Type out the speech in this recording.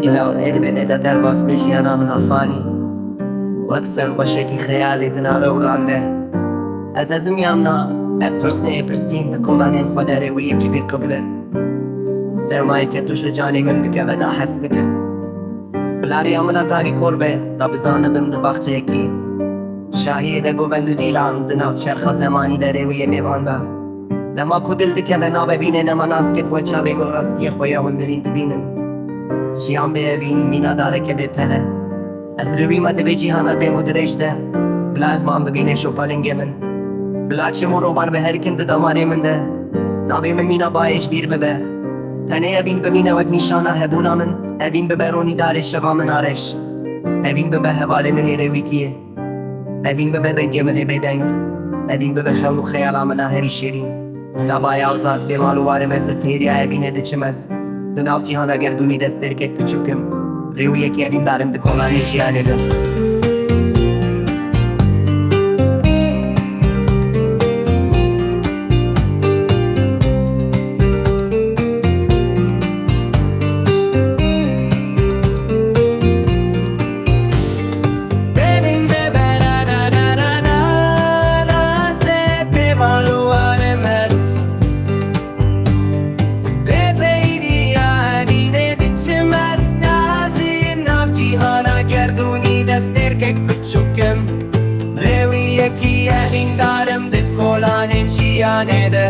Bila evînê de derbas ve jiyana min fanî wek serxweşekî xeyalî di navê ewran de. Ez hezim yamna ev pirs neyê pirsîn di kolanên xwe de rêwiyekî bi qible. Sermayeke tuş li canê min bikeve da hest dikin. Bila riya min a tarî korbe da bizanibim di baxçeyekî. Şahiyê de govend û dîlan di nav çerxa zemanî de rêwiyê mêvandar. Dema ku dil dikeve nav evînê nema naskê xwe çavê û rastiyê xwe ya hûn mirîn dibînin. Jiyan bê evîn mînadareke bêpele. Ez rêwî me divê cîhana dêm û dirêj de. Bila ez mam bibîne şopalingê min. Bila çim û roban bi herkin di damarê min de. Navê min mîna bayêş bîr bibe. Tenê evîn bimîne wek nîşana hebûna min. Evîn bibe ronîdarê şeva min arêş. Evîn bibe hevalê min ê rêwiyekî. Evîn bibe dengê min ê bêdeng. Evîn bibe xewl û xeyala min a herî şêrîn. Davaya azad bê mal û warê me zid pêriya evînê diçimez. Di nav cîhana gerdûnî dest terkek biçûkim. Rêwiyekî evîndarim di kolanên jiyanê de. Rêwiyekî evîndarim di kolanên jiyanê de.